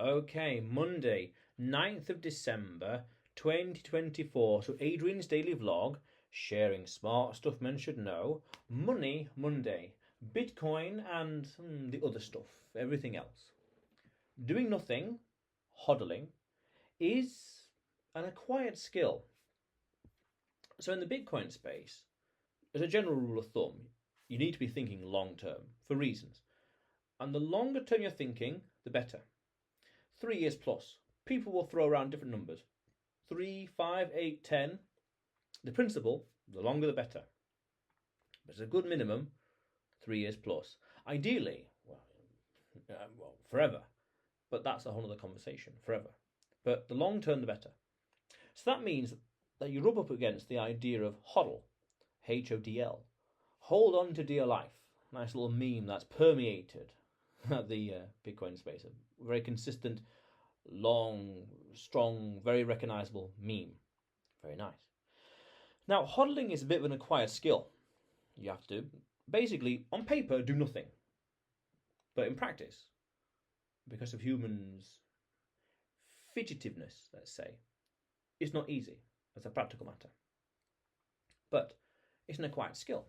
Okay, Monday, 9th of December, 2024. So Adrian's daily vlog, sharing smart stuff men should know. Money Monday, Bitcoin and the other stuff, everything else. Doing nothing, hodling, is an acquired skill. So in the Bitcoin space, as a general rule of thumb, you need to be thinking long term for reasons. And the longer term you're thinking, the better. 3 years plus. People will throw around different numbers. 3, 5, 8, 10. The principle, the longer the better. But it's a good minimum, 3 years plus. Ideally, well, forever. But that's a whole other conversation, forever. But the long term, the better. So that means that you rub up against the idea of HODL, HODL. Hold on to dear life. Nice little meme that's permeated the Bitcoin space. A very consistent, long, strong, very recognizable meme. Very nice. Now, hodling is a bit of an acquired skill. You have to, basically, on paper, do nothing. But in practice, because of humans' fidgetiveness, let's say, it's not easy as a practical matter. But it's an acquired skill.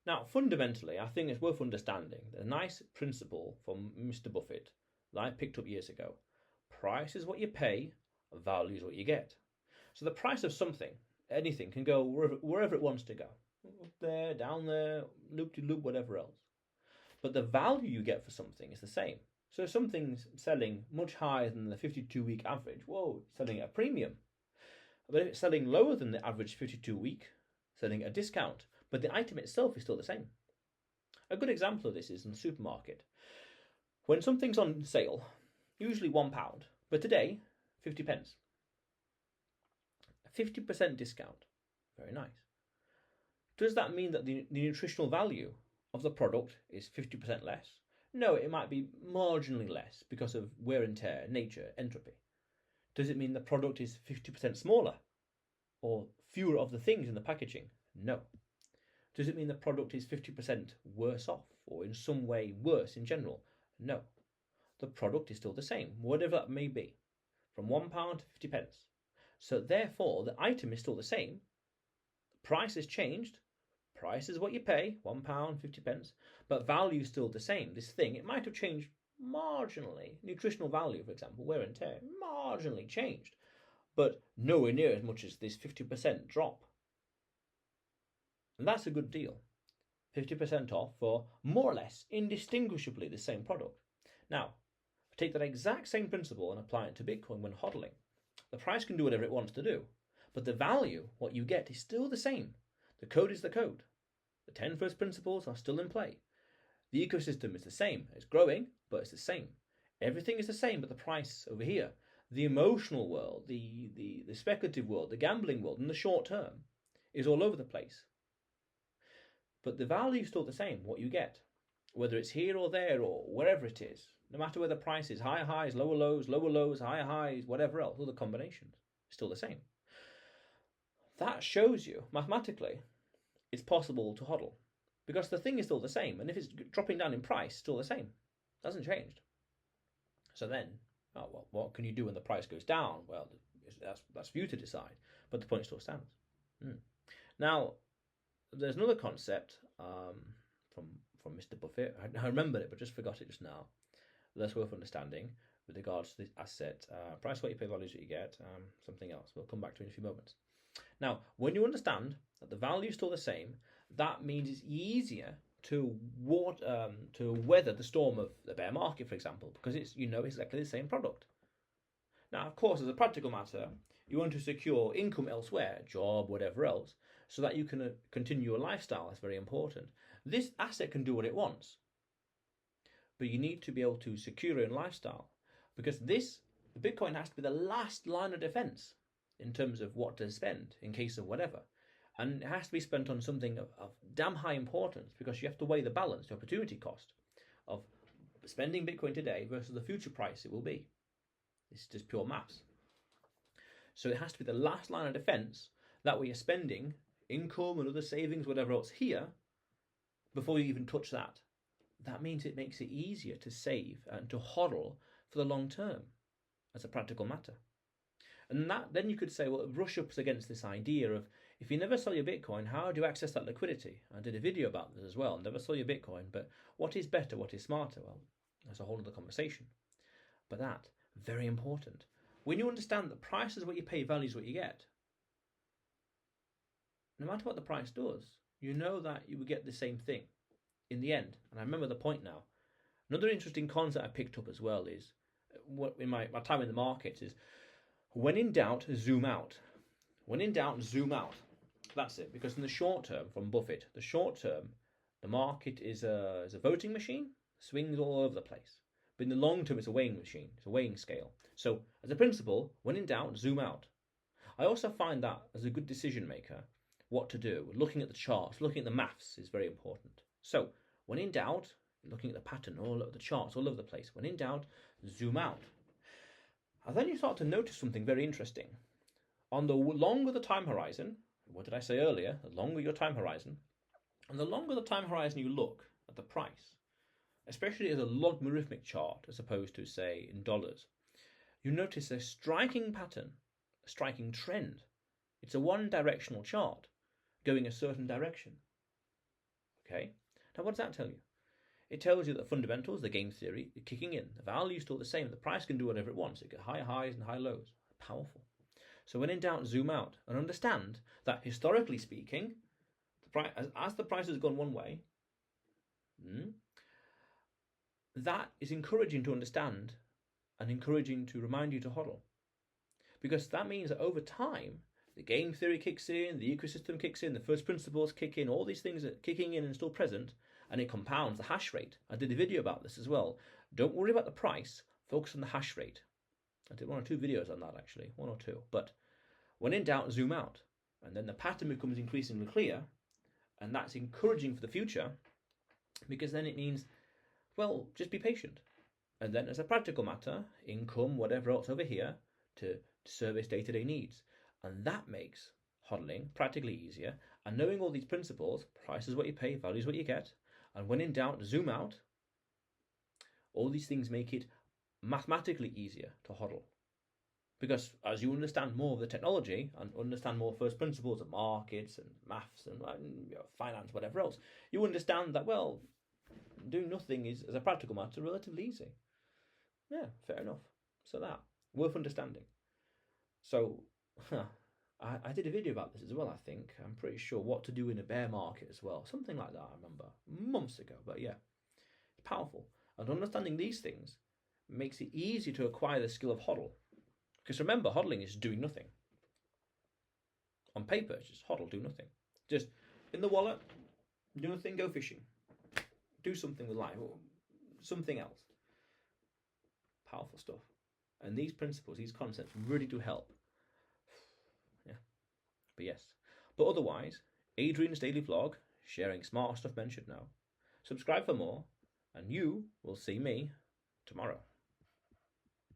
Now, fundamentally, I think it's worth understanding that a nice principle from Mr. Buffett that I picked up years ago: price is what you pay, value is what you get. So the price of something, anything, can go wherever it wants to go. Up there, down there, loop-de-loop, whatever else. But the value you get for something is the same. So if something's selling much higher than the 52-week average, whoa, selling at a premium. But if it's selling lower than the average 52-week, selling at a discount, but the item itself is still the same. A good example of this is in the supermarket. When something's on sale, usually £1, but today, 50 pence. A 50% discount. Very nice. Does that mean that the nutritional value of the product is 50% less? No, it might be marginally less because of wear and tear, nature, entropy. Does it mean the product is 50% smaller or fewer of the things in the packaging? No. Does it mean the product is 50% worse off or in some way worse in general? No. The product is still the same, whatever that may be, from £1 to 50 pence. So therefore, the item is still the same. The price has changed. Price is what you pay, £1, 50 pence, but value is still the same. This thing, it might have changed marginally. Nutritional value, for example, wear and tear, marginally changed, but nowhere near as much as this 50% drop. And that's a good deal. 50% off for more or less indistinguishably the same product. Now, take that exact same principle and apply it to Bitcoin when hodling. The price can do whatever it wants to do, but the value, what you get, is still the same. The code is the code. The 10 first principles are still in play. The ecosystem is the same. It's growing, but it's the same. Everything is the same, but the price over here, the emotional world, the speculative world, the gambling world, in the short term, is all over the place. But the value is still the same, what you get, whether it's here or there or wherever it is, no matter where the price is, higher highs, lower lows, higher highs, whatever else, all the combinations, still the same. That shows you, mathematically, it's possible to hodl, because the thing is still the same, and if it's dropping down in price, still the same. It hasn't changed. So then, what can you do when the price goes down? Well, that's for you to decide, but the point still stands. Now, there's another concept from Mr. Buffett. I remembered it, but just forgot it just now. That's worth understanding with regards to the asset. Price, what you pay, values what you get. Something else. We'll come back to it in a few moments. Now, when you understand that the value is still the same, that means it's easier to weather the storm of the bear market, for example, because it's exactly the same product. Now, of course, as a practical matter, you want to secure income elsewhere, job, whatever else, so that you can continue your lifestyle. That's very important. This asset can do what it wants, but you need to be able to secure your own lifestyle, because the Bitcoin has to be the last line of defense in terms of what to spend in case of whatever. And it has to be spent on something of damn high importance, because you have to weigh the balance, the opportunity cost of spending Bitcoin today versus the future price it will be. It's just pure maths. So it has to be the last line of defense. That way you're spending income and other savings, whatever else, here before you even touch that. That means it makes it easier to save and to hodl for the long term as a practical matter. And then you could say, well, brush up against this idea of, if you never sell your Bitcoin, how do you access that liquidity? I did a video about this as well. Never sell your Bitcoin, but what is better? What is smarter? Well, that's a whole other conversation. But that, very important. When you understand that price is what you pay, value is what you get, no matter what the price does, you know that you will get the same thing in the end. And I remember the point now. Another interesting concept I picked up as well is, what in my time in the markets is, when in doubt, zoom out. When in doubt, zoom out. That's it. Because in the short term, from Buffett, the short term, the market is a voting machine, swings all over the place. But in the long term, it's a weighing machine. It's a weighing scale. So, as a principle, when in doubt, zoom out. I also find that as a good decision maker, what to do. Looking at the charts, looking at the maths is very important. So, when in doubt, looking at the pattern, all over the charts, all over the place. When in doubt, zoom out. And then you start to notice something very interesting. On the longer the time horizon, what did I say earlier? The longer your time horizon, and the longer the time horizon you look at the price, especially as a logarithmic chart as opposed to, say, in dollars, you notice a striking pattern, a striking trend. It's a one-directional chart going a certain direction. Okay? Now, what does that tell you? It tells you that the fundamentals, the game theory, are kicking in. The value is still the same. The price can do whatever it wants. It can high highs and high lows. Powerful. So when in doubt, zoom out and understand that historically speaking, as the price has gone one way, that is encouraging to understand and encouraging to remind you to hodl. Because that means that over time, the game theory kicks in, the ecosystem kicks in, the first principles kick in, all these things are kicking in and still present, and it compounds the hash rate. I did a video about this as well. Don't worry about the price, focus on the hash rate. I did one or two videos on that actually, one or two. But when in doubt, zoom out. And then the pattern becomes increasingly clear, and that's encouraging for the future, because then it means, well, just be patient. And then as a practical matter, income, whatever else over here, to service day-to-day needs. And that makes hodling practically easier. And knowing all these principles, price is what you pay, value is what you get, and when in doubt, zoom out. All these things make it mathematically easier to hodl. Because as you understand more of the technology and understand more first principles of markets and maths and finance, whatever else, you understand that, well, doing nothing is, as a practical matter, relatively easy. Yeah, fair enough. So that, worth understanding. So, I did a video about this as well, I think. I'm pretty sure what to do in a bear market as well. Something like that, I remember. Months ago, but yeah. It's powerful. And understanding these things makes it easy to acquire the skill of hodl. Because remember, hodling is doing nothing. On paper, it's just hodl, do nothing. Just in the wallet, do nothing, go fishing. Do something with life, or something else. Powerful stuff. And these principles, these concepts really do help. Yeah. But yes. But otherwise, Adrian's daily vlog, sharing smart stuff men should know. Subscribe for more, and you will see me tomorrow.